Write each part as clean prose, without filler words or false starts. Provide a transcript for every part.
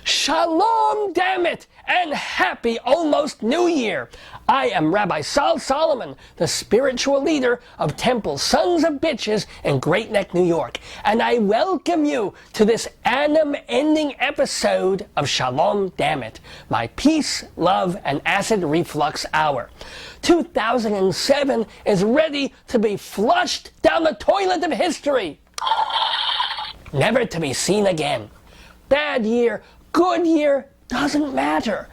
Shalom Dammit and happy almost New Year. I am Rabbi Sol Solomon, the spiritual leader of Temple Sons of Bitches in Great Neck, New York, and I welcome you to this annum-ending episode of Shalom Dammit, my peace, love, and acid-reflux hour. 2007 is ready to be flushed down the toilet of history, never to be seen again. Bad year, good year, doesn't matter.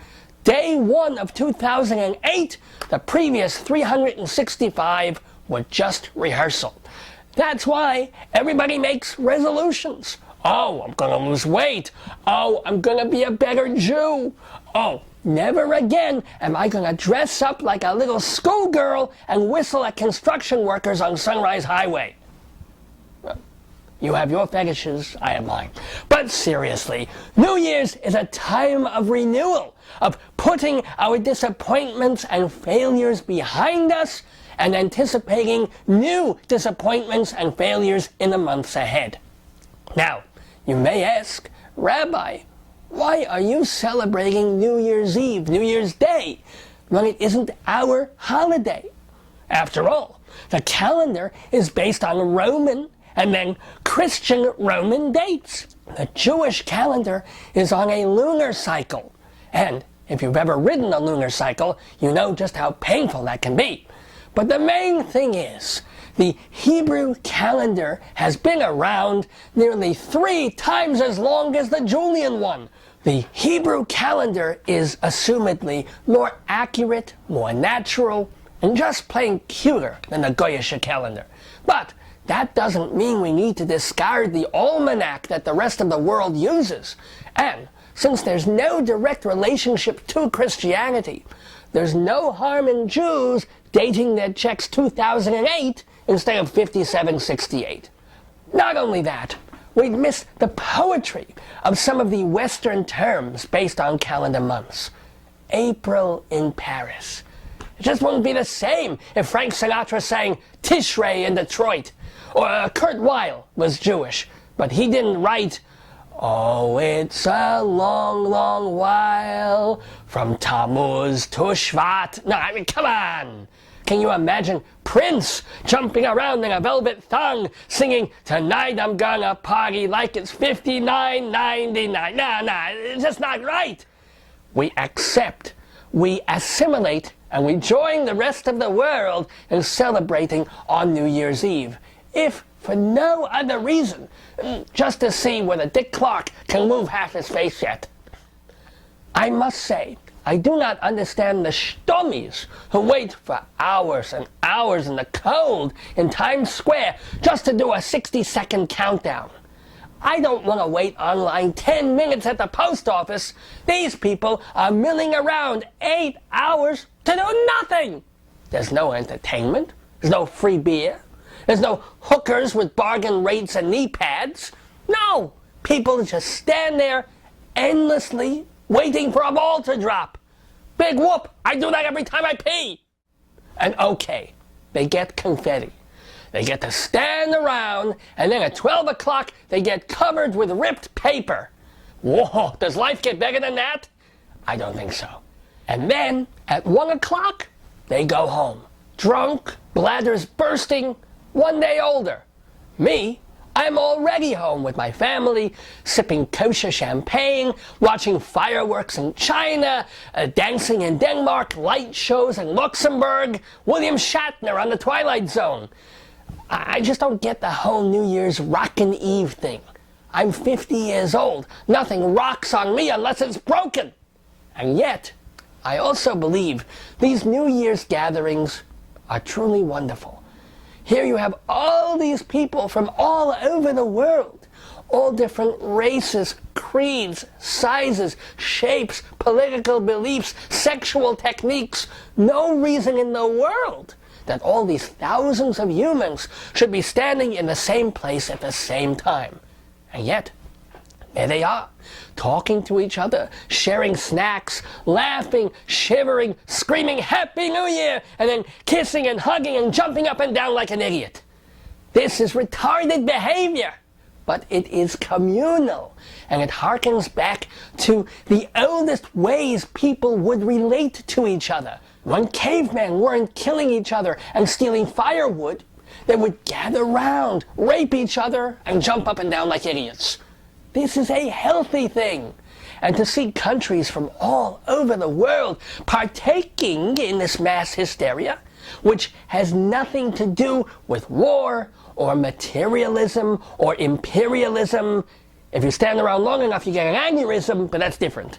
Day 1 of 2008, the previous 365 were just rehearsal. That's why everybody makes resolutions. Oh, I'm gonna lose weight. Oh, I'm gonna be a better Jew. Oh, never again am I gonna dress up like a little schoolgirl and whistle at construction workers on Sunrise Highway. You have your fetishes, I have mine. But seriously, New Year's is a time of renewal, of putting our disappointments and failures behind us and anticipating new disappointments and failures in the months ahead. Now, you may ask, Rabbi, why are you celebrating New Year's Eve, New Year's Day, when it isn't our holiday? After all, the calendar is based on Roman and then Christian Roman dates. The Jewish calendar is on a lunar cycle. And if you've ever ridden a lunar cycle, you know just how painful that can be. But the main thing is, the Hebrew calendar has been around nearly 3 times as long as the Julian one. The Hebrew calendar is assumedly more accurate, more natural, and just plain cuter than the Goyish calendar. But that doesn't mean we need to discard the almanac that the rest of the world uses. And since there's no direct relationship to Christianity, there's no harm in Jews dating their checks 2008 instead of 5768. Not only that, we'd miss the poetry of some of the Western terms based on calendar months. April in Paris. It just wouldn't be the same if Frank Sinatra sang Tishrei in Detroit. Or Kurt Weill was Jewish, but he didn't write, "Oh, it's a long, long while from Tammuz to Shvat." No, I mean, come on. Can you imagine Prince jumping around in a velvet thong singing, "Tonight I'm gonna party like it's 59.99. Nah, it's just not right. We accept, we assimilate, and we join the rest of the world in celebrating on New Year's Eve. If for no other reason, just to see whether Dick Clark can move half his face yet. I must say, I do not understand the shtomis who wait for hours and hours in the cold in Times Square just to do a 60-second countdown. I don't want to wait online 10 minutes at the post office. These people are milling around 8 hours to do nothing. There's no entertainment. There's no free beer. There's no hookers with bargain rates and knee pads. No, people just stand there endlessly waiting for a ball to drop. Big whoop, I do that every time I pee. And okay, they get confetti. They get to stand around, and then at 12 o'clock, they get covered with ripped paper. Whoa, does life get better than that? I don't think so. And then, at 1 o'clock, they go home. Drunk, bladders bursting, 1 day older. Me, I'm already home with my family, sipping kosher champagne, watching fireworks in China, dancing in Denmark, light shows in Luxembourg, William Shatner on the Twilight Zone. I just don't get the whole New Year's Rockin' Eve thing. I'm 50 years old. Nothing rocks on me unless it's broken. And yet, I also believe these New Year's gatherings are truly wonderful. Here you have all these people from all over the world, all different races, creeds, sizes, shapes, political beliefs, sexual techniques. No reason in the world that all these thousands of humans should be standing in the same place at the same time. And yet, there they are, talking to each other, sharing snacks, laughing, shivering, screaming Happy New Year, and then kissing and hugging and jumping up and down like an idiot. This is retarded behavior, but it is communal, and it harkens back to the oldest ways people would relate to each other. When cavemen weren't killing each other and stealing firewood, they would gather round, rape each other, and jump up and down like idiots. This is a healthy thing. And to see countries from all over the world partaking in this mass hysteria, which has nothing to do with war or materialism or imperialism. If you stand around long enough, you get an aneurysm, but that's different.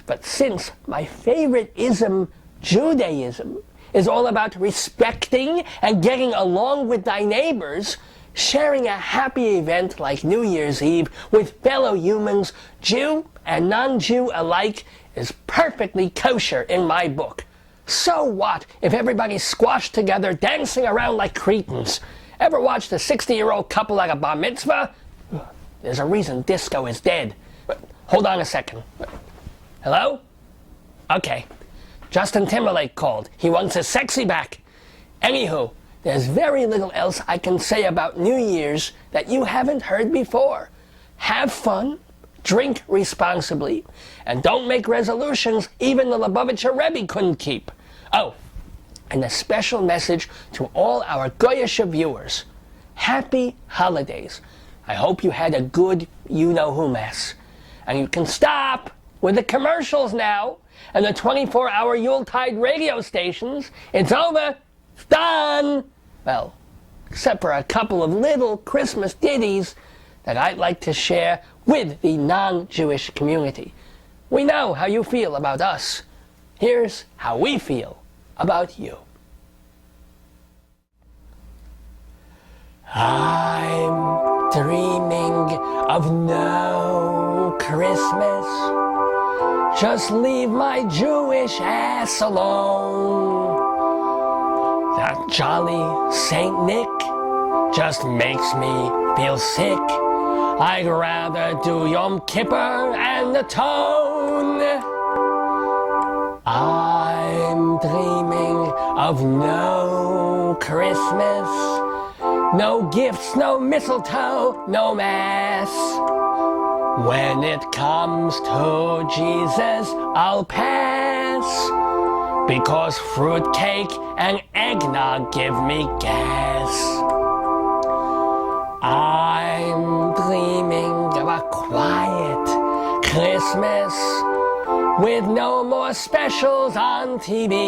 But since my favorite ism, Judaism, is all about respecting and getting along with thy neighbors, sharing a happy event like New Year's Eve with fellow humans, Jew and non-Jew alike, is perfectly kosher in my book. So what if everybody's squashed together, dancing around like cretins? Ever watched a 60-year-old couple at a bar mitzvah? There's a reason disco is dead. Hold on a second. Hello? Okay. Justin Timberlake called. He wants his sexy back. Anywho, there's very little else I can say about New Year's that you haven't heard before. Have fun, drink responsibly, and don't make resolutions even the Lubavitcher Rebbe couldn't keep. Oh, and a special message to all our Goyish viewers. Happy holidays. I hope you had a good you-know-who mess. And you can stop with the commercials now and the 24-hour Yuletide radio stations. It's over. It's done. Well, except for a couple of little Christmas ditties that I'd like to share with the non-Jewish community. We know how you feel about us. Here's how we feel about you. I'm dreaming of no Christmas. Just leave my Jewish ass alone. That jolly Saint Nick just makes me feel sick. I'd rather do Yom Kippur and atone. I'm dreaming of no Christmas, no gifts, no mistletoe, no mass. When it comes to Jesus, I'll pass, because fruitcake and eggnog give me gas. I'm dreaming of a quiet Christmas with no more specials on TV.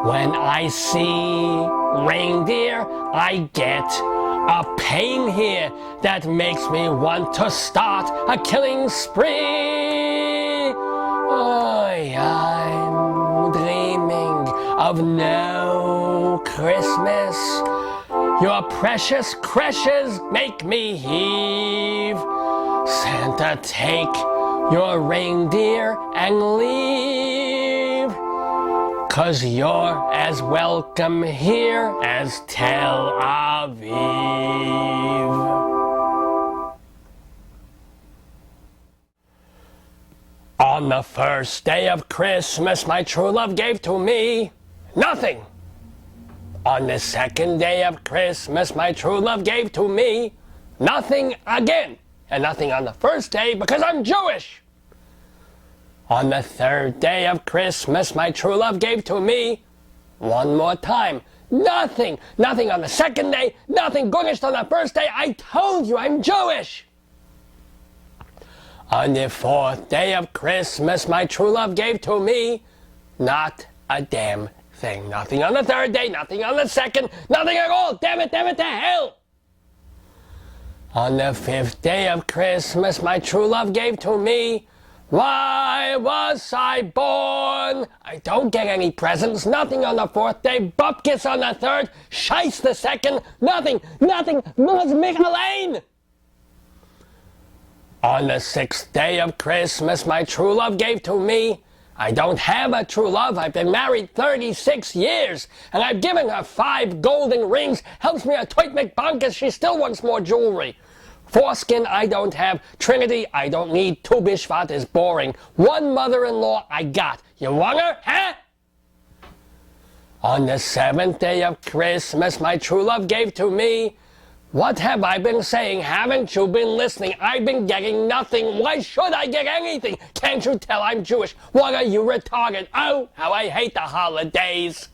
When I see reindeer, I get a pain here that makes me want to start a killing spree. Oh, I'm dreaming of no Christmas. Your precious creches make me heave. Santa, take your reindeer and leave, 'cause you're as welcome here as Tel Aviv. On the first day of Christmas, my true love gave to me nothing. On the second day of Christmas, my true love gave to me nothing again. And nothing on the first day because I'm Jewish. On the third day of Christmas, my true love gave to me one more time. Nothing. Nothing on the second day. Nothing Goyish on the first day. I told you I'm Jewish. On the fourth day of Christmas, my true love gave to me not a damn thing. Nothing on the third day. Nothing on the second. Nothing at all. Damn it to hell. On the fifth day of Christmas, my true love gave to me, why was I born? I don't get any presents. Nothing on the fourth day. Bupkis on the third. Shice the second. Nothing. Muzmik Elaine. On the 6th day of Christmas, my true love gave to me. I don't have a true love. I've been married 36 years, and I've given her 5 golden rings. Helps me a toit McBonkers. She still wants more jewelry. Foreskin, I don't have. Trinity, I don't need. Tu Bishvat is boring. 1 mother-in-law I got. You want her, huh? On the 7th day of Christmas, my true love gave to me. What have I been saying? Haven't you been listening? I've been getting nothing. Why should I get anything? Can't you tell I'm Jewish? What are you retarded? Oh, how I hate the holidays.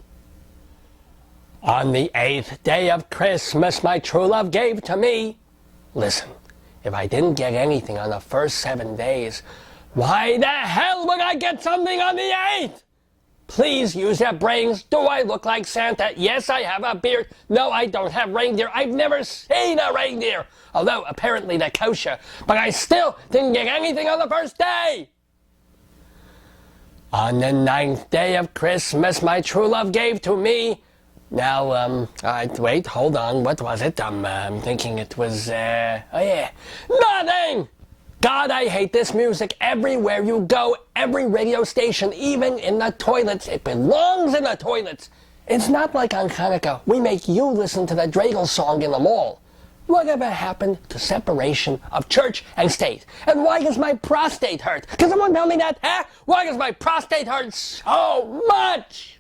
On the 8th day of Christmas, my true love gave to me. Listen, if I didn't get anything on the first 7 days, why the hell would I get something on the 8th? Please use your brains. Do I look like Santa? Yes, I have a beard. No, I don't have reindeer. I've never seen a reindeer. Although, apparently they're kosher. But I still didn't get anything on the first day. On the 9th day of Christmas, my true love gave to me. Now, wait, hold on. What was it? I'm thinking it was, oh yeah. Nothing! God, I hate this music. Everywhere you go, every radio station, even in the toilets. It belongs in the toilets. It's not like on Hanukkah. We make you listen to the Dreidel song in the mall. Whatever happened to separation of church and state? And why does my prostate hurt? Can someone tell me that, huh? Why does my prostate hurt so much?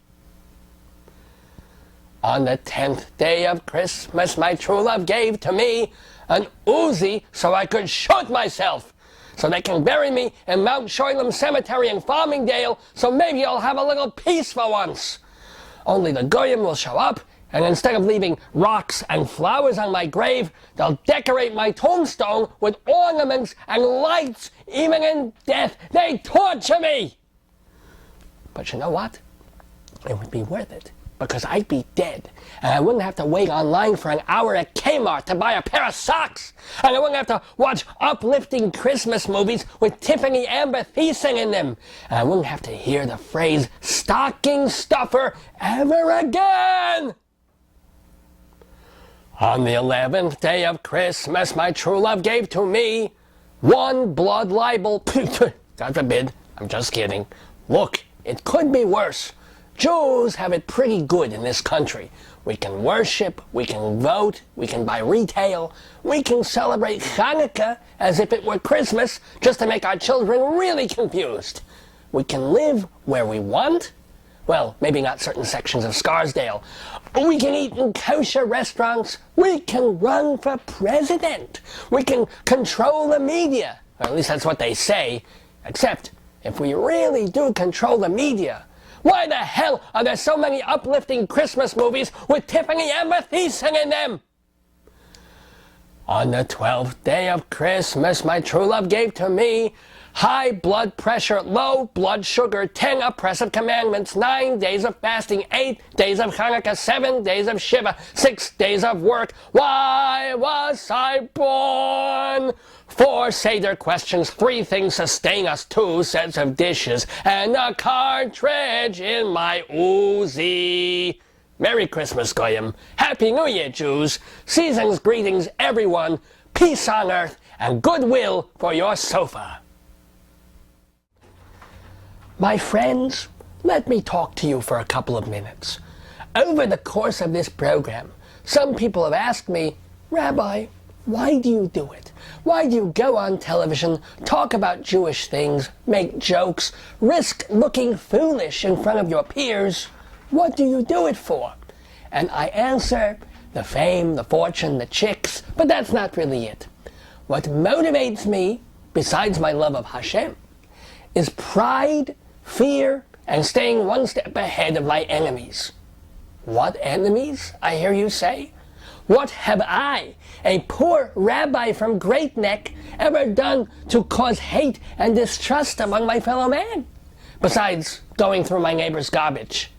On the 10th day of Christmas, my true love gave to me an Uzi so I could shoot myself. So they can bury me in Mount Shoilem Cemetery in Farmingdale, so maybe I'll have a little peace for once. Only the Goyim will show up, and instead of leaving rocks and flowers on my grave, they'll decorate my tombstone with ornaments and lights. Even in death, they torture me. But you know what? It would be worth it. Because I'd be dead, and I wouldn't have to wait online for an hour at Kmart to buy a pair of socks, and I wouldn't have to watch uplifting Christmas movies with Tiffany Amber Thiessen in them, and I wouldn't have to hear the phrase stocking stuffer ever again. On the 11th day of Christmas, my true love gave to me 1 blood libel. God forbid, I'm just kidding. Look, it could be worse. Jews have it pretty good in this country. We can worship, we can vote, we can buy retail, we can celebrate Hanukkah as if it were Christmas just to make our children really confused. We can live where we want. Well, maybe not certain sections of Scarsdale. We can eat in kosher restaurants. We can run for president. We can control the media. Or at least that's what they say. Except, if we really do control the media, why the hell are there so many uplifting Christmas movies with Tiffany Amber Thiessen in them? On the 12th day of Christmas, my true love gave to me high blood pressure, low blood sugar, 10 oppressive commandments, 9 days of fasting, 8 days of Hanukkah, 7 days of Shiva, 6 days of work. Why was I born? 4 Seder questions, 3 things sustain us, 2 sets of dishes, and a cartridge in my Uzi. Merry Christmas, Goyim. Happy New Year, Jews. Season's greetings, everyone. Peace on earth and goodwill for your sofa. My friends, let me talk to you for a couple of minutes. Over the course of this program, some people have asked me, Rabbi, why do you do it? Why do you go on television, talk about Jewish things, make jokes, risk looking foolish in front of your peers? What do you do it for? And I answer, the fame, the fortune, the chicks, but that's not really it. What motivates me, besides my love of Hashem, is pride, fear, and staying one step ahead of my enemies. What enemies, I hear you say? What have I, a poor rabbi from Great Neck, ever done to cause hate and distrust among my fellow man? Besides going through my neighbor's garbage.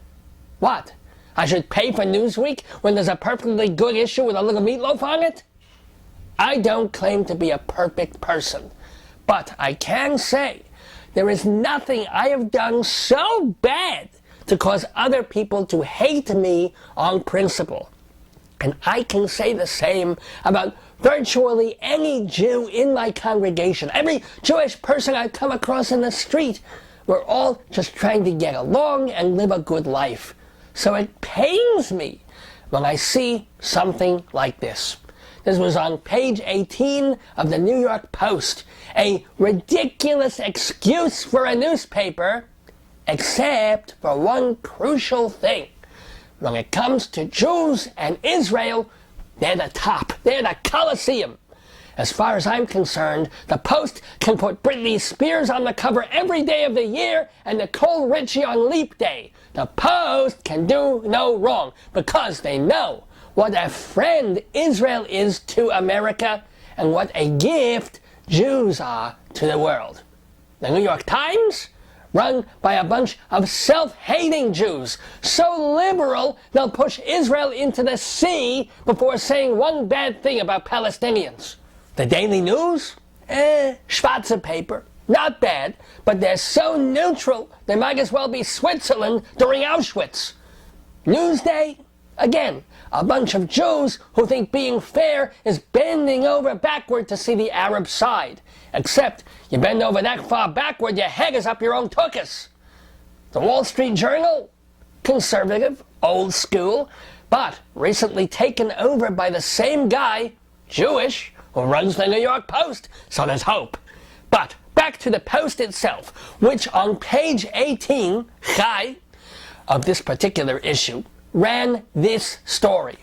What? I should pay for Newsweek when there's a perfectly good issue with a little meatloaf on it? I don't claim to be a perfect person, but I can say there is nothing I have done so bad to cause other people to hate me on principle. And I can say the same about virtually any Jew in my congregation. Every Jewish person I come across in the street. We're all just trying to get along and live a good life. So it pains me when I see something like this. This was on page 18 of the New York Post. A ridiculous excuse for a newspaper, except for one crucial thing. When it comes to Jews and Israel, they're the top. They're the Colosseum. As far as I'm concerned, the Post can put Britney Spears on the cover every day of the year and Nicole Richie on Leap Day. The Post can do no wrong because they know what a friend Israel is to America and what a gift Jews are to the world. The New York Times? Run by a bunch of self-hating Jews, so liberal they'll push Israel into the sea before saying one bad thing about Palestinians. The Daily News? Schwarze paper. Not bad, but they're so neutral they might as well be Switzerland during Auschwitz. Newsday? Again, a bunch of Jews who think being fair is bending over backward to see the Arab side. Except you bend over that far backward, your head is up your own tuchus. The Wall Street Journal? Conservative, old school, but recently taken over by the same guy, Jewish, who runs the New York Post, so there's hope. But back to the Post itself, which on page 18, Chai, of this particular issue, ran this story.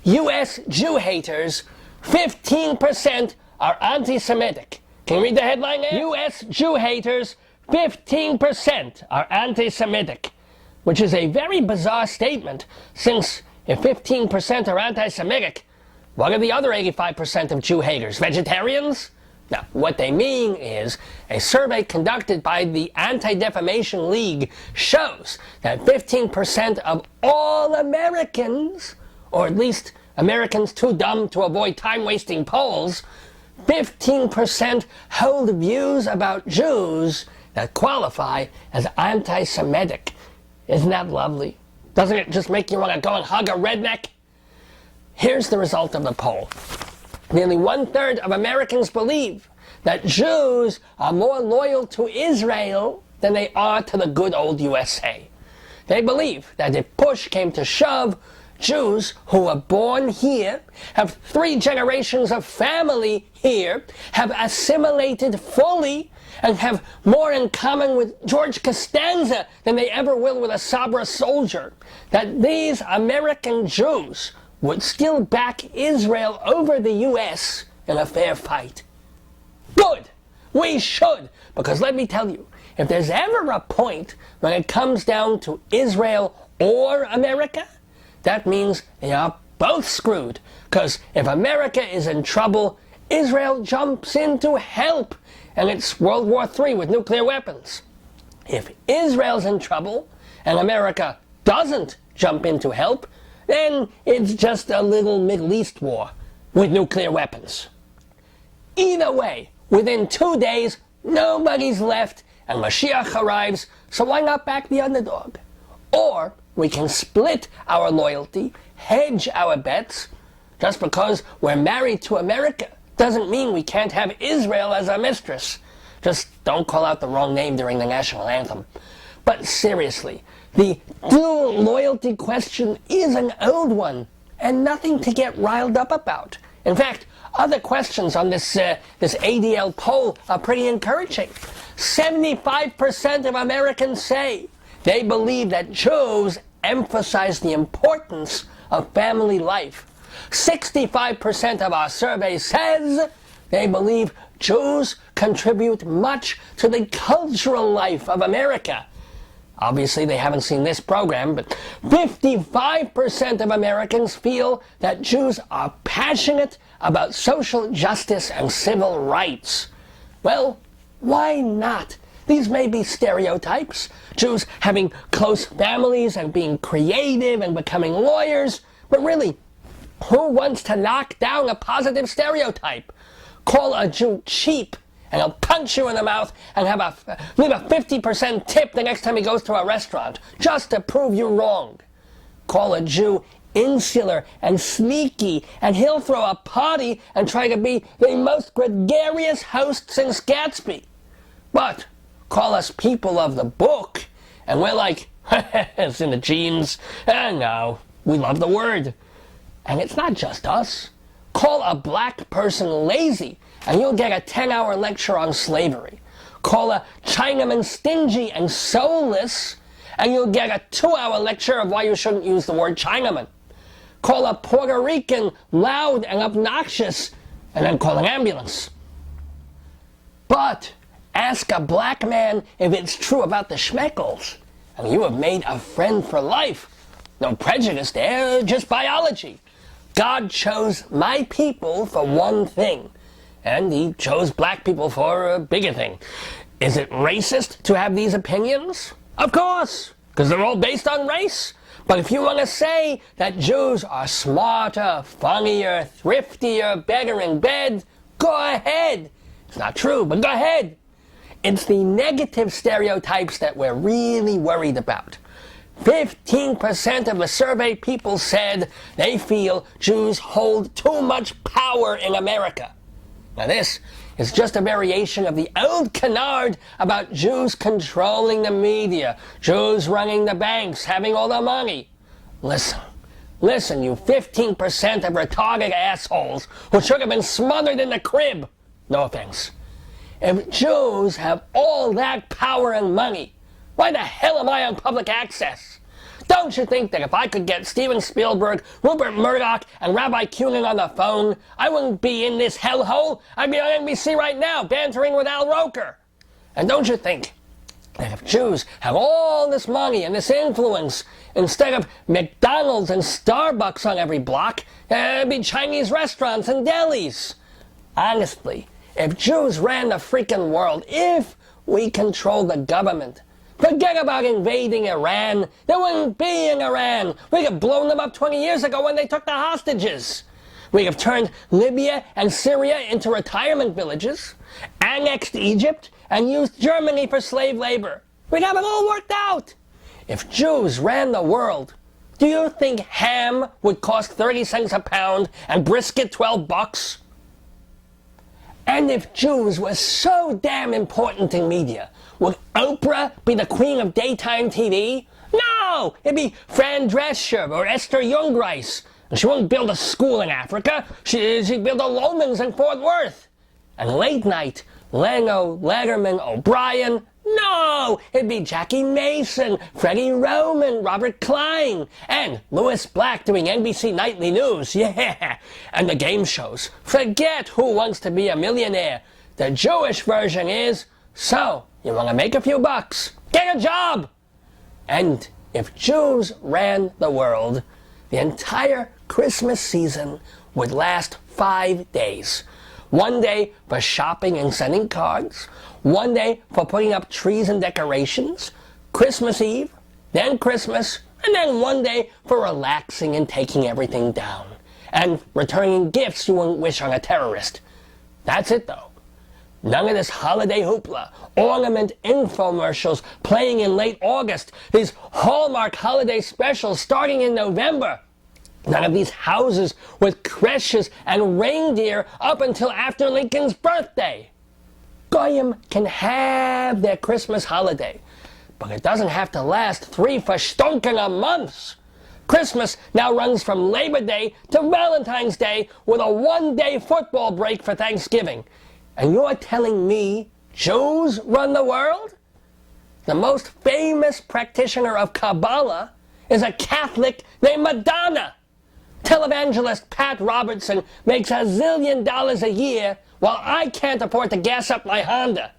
U.S. Jew haters, 15% are anti-Semitic. Can you read the headline there? U.S. Jew haters, 15% are anti-Semitic, which is a very bizarre statement, since if 15% are anti-Semitic, what are the other 85% of Jew haters? Vegetarians? Now, what they mean is a survey conducted by the Anti-Defamation League shows that 15% of all Americans, or at least Americans too dumb to avoid time-wasting polls, 15% hold views about Jews that qualify as anti-Semitic. Isn't that lovely? Doesn't it just make you want to go and hug a redneck? Here's the result of the poll. Nearly 1/3 of Americans believe that Jews are more loyal to Israel than they are to the good old USA. They believe that if push came to shove, Jews who were born here, have 3 generations of family here, have assimilated fully, and have more in common with George Costanza than they ever will with a Sabra soldier, that these American Jews would still back Israel over the U.S. in a fair fight. Good! We should! Because let me tell you, if there's ever a point when it comes down to Israel or America, that means they are both screwed. Because if America is in trouble, Israel jumps in to help, and it's World War III with nuclear weapons. If Israel's in trouble, and America doesn't jump in to help, then it's just a little Middle East war with nuclear weapons. Either way, within 2 days, nobody's left, and Mashiach arrives, so why not back the underdog? Or we can split our loyalty, hedge our bets. Just because we're married to America doesn't mean we can't have Israel as our mistress. Just don't call out the wrong name during the national anthem. But seriously, the dual loyalty question is an old one, and nothing to get riled up about. In fact, other questions on this ADL poll are pretty encouraging. 75% of Americans say they believe that Jews emphasize the importance of family life. 65% of our survey says they believe Jews contribute much to the cultural life of America. Obviously, they haven't seen this program, but 55% of Americans feel that Jews are passionate about social justice and civil rights. Well, why not? These may be stereotypes, Jews having close families and being creative and becoming lawyers, but really, who wants to knock down a positive stereotype? Call a Jew cheap, and he'll punch you in the mouth and leave a 50% tip the next time he goes to a restaurant, just to prove you wrong. Call a Jew insular and sneaky, and he'll throw a party and try to be the most gregarious host since Gatsby. But call us people of the book, and we're like, it's in the genes. No, we love the word. And it's not just us. Call a black person lazy, and you'll get a 10-hour lecture on slavery. Call a Chinaman stingy and soulless, and you'll get a 2-hour lecture of why you shouldn't use the word Chinaman. Call a Puerto Rican loud and obnoxious, and then call an ambulance. But ask a black man if it's true about the schmeckles, and you have made a friend for life. No prejudice there, just biology. God chose my people for one thing, and he chose black people for a bigger thing. Is it racist to have these opinions? Of course, because they're all based on race. But if you want to say that Jews are smarter, funnier, thriftier, better in bed, go ahead. It's not true, but go ahead. It's the negative stereotypes that we're really worried about. 15% of the surveyed people said they feel Jews hold too much power in America. Now this is just a variation of the old canard about Jews controlling the media, Jews running the banks, having all the money. Listen, you 15% of retarded assholes who should have been smothered in the crib. No offense. If Jews have all that power and money, why the hell am I on public access? Don't you think that if I could get Steven Spielberg, Rupert Murdoch, and Rabbi Kunin on the phone, I wouldn't be in this hellhole? I'd be on NBC right now, bantering with Al Roker. And don't you think that if Jews have all this money and this influence, instead of McDonald's and Starbucks on every block, there'd be Chinese restaurants and delis? Honestly, if Jews ran the freaking world, if we controlled the government, forget about invading Iran. There wouldn't be an Iran. We could have blown them up 20 years ago when they took the hostages. We have turned Libya and Syria into retirement villages, annexed Egypt, and used Germany for slave labor. We'd have it all worked out. If Jews ran the world, do you think ham would cost 30 cents a pound and brisket $12? And if Jews were so damn important in media, would Oprah be the queen of daytime TV? No! It'd be Fran Drescher or Esther Youngrice. And she wouldn't build a school in Africa. She'd build a Loman's in Fort Worth. And late night, Leno, Letterman, O'Brien. No! It'd be Jackie Mason, Freddie Roman, Robert Klein, and Louis Black doing NBC Nightly News. Yeah! And the game shows. Forget Who Wants to Be a Millionaire. The Jewish version is, so, you want to make a few bucks? Get a job! And if Jews ran the world, the entire Christmas season would last 5 days. 1 day for shopping and sending cards, 1 day for putting up trees and decorations, Christmas Eve, then Christmas, and then 1 day for relaxing and taking everything down, and returning gifts you wouldn't wish on a terrorist. That's it though. None of this holiday hoopla, ornament infomercials playing in late August, these Hallmark holiday specials starting in November. None of these houses with creches and reindeer up until after Lincoln's birthday. Goyim can have their Christmas holiday, but it doesn't have to last 3 verstunken months. Christmas now runs from Labor Day to Valentine's Day with a 1-day football break for Thanksgiving. And you're telling me Jews run the world? The most famous practitioner of Kabbalah is a Catholic named Madonna. Televangelist Pat Robertson makes $1 zillion a year while I can't afford to gas up my Honda.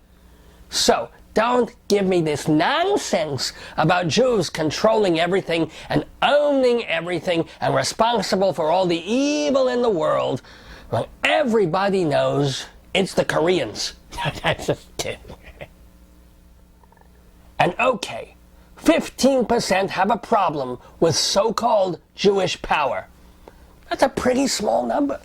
So don't give me this nonsense about Jews controlling everything and owning everything and responsible for all the evil in the world when everybody knows it's the Koreans. That's just kidding. And okay, 15% have a problem with so-called Jewish power. That's a pretty small number.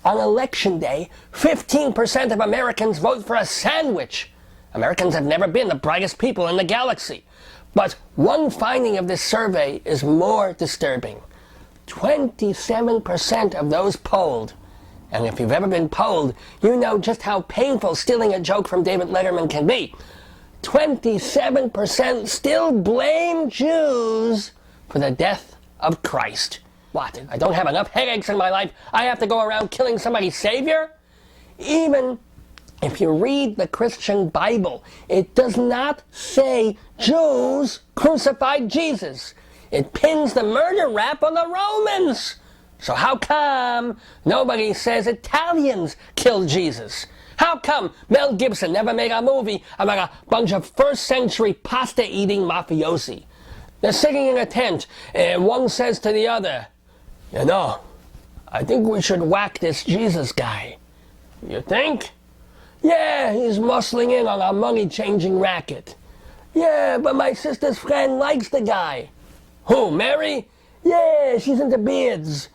On election day, 15% of Americans vote for a sandwich. Americans have never been the brightest people in the galaxy. But one finding of this survey is more disturbing. 27% of those polled, and if you've ever been polled, you know just how painful stealing a joke from David Letterman can be. 27% still blame Jews for the death of Christ. What? I don't have enough headaches in my life. I have to go around killing somebody's savior? Even if you read the Christian Bible, it does not say Jews crucified Jesus. It pins the murder rap on the Romans. So how come nobody says Italians killed Jesus? How come Mel Gibson never made a movie about a bunch of first-century pasta-eating mafiosi? They're sitting in a tent, and one says to the other, "You know, I think we should whack this Jesus guy." "You think?" "Yeah, he's muscling in on our money-changing racket." "Yeah, but my sister's friend likes the guy." "Who, Mary?" "Yeah, she's into beards."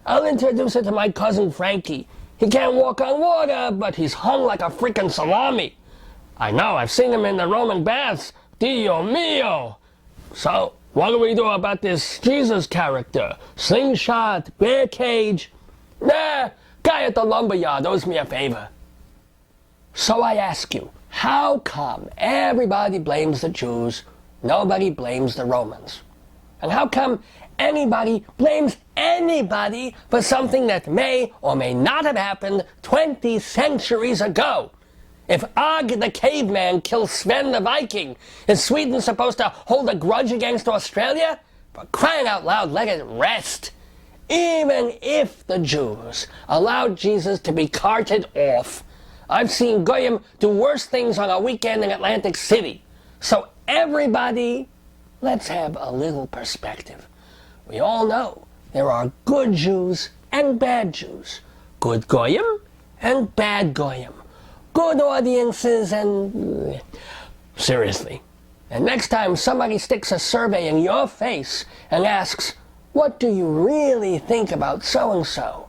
"I'll introduce her to my cousin Frankie. He can't walk on water, but he's hung like a freaking salami." "I know, I've seen him in the Roman baths. Dio mio!" "So, what do we do about this Jesus character? Slingshot, bear cage?" "Nah, guy at the lumberyard owes me a favor." So I ask you, how come everybody blames the Jews, nobody blames the Romans? And how come anybody blames anybody for something that may or may not have happened 20 centuries ago? If Og the caveman kills Sven the Viking, is Sweden supposed to hold a grudge against Australia? For crying out loud, let it rest. Even if the Jews allowed Jesus to be carted off, I've seen Goyim do worse things on a weekend in Atlantic City. So everybody, let's have a little perspective. We all know there are good Jews and bad Jews. Good Goyim and bad Goyim. Good audiences and... Seriously. And next time somebody sticks a survey in your face and asks, "What do you really think about so-and-so?"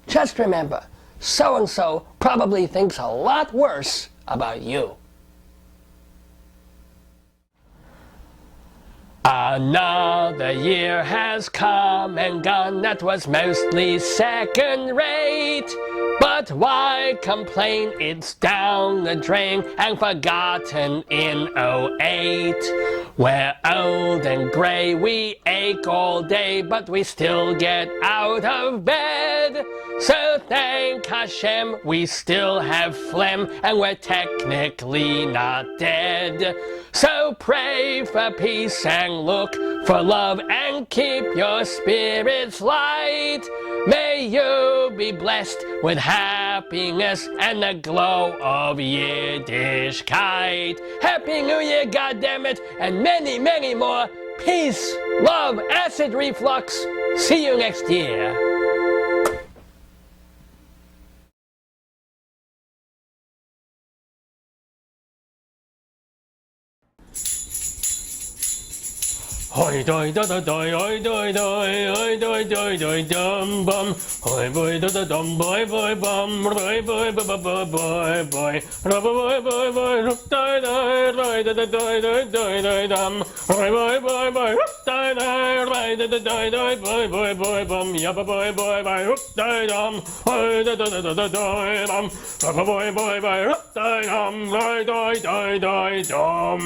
just remember, so-and-so probably thinks a lot worse about you. Another year has come and gone that was mostly second-rate. But why complain? It's down the drain and forgotten in '08. We're old and gray, we ache all day, but we still get out of bed. So thank Hashem, we still have phlegm and we're technically not dead. So pray for peace and look for love and keep your spirits light. May you be blessed with happiness and the glow of Yiddishkeit. Happy New Year, goddammit, and many, many more. Peace, love, acid reflux. See you next year. Hoi doi da da doi, hoi doi doi, hoi doi doi doi dum bum, hoi boy da da dum boy boy bum, boy boy boy boy boy boy, boy boy boy, doi doi doi da da doi doi doi doi dum, hoi boy boy boy, doi doi doi da da doi doi boy boy boy bum, yabba boy boy boy, doi dum, hoi da da da da da doi dum, boy boy boy, doi dum, doi doi doi doi dum.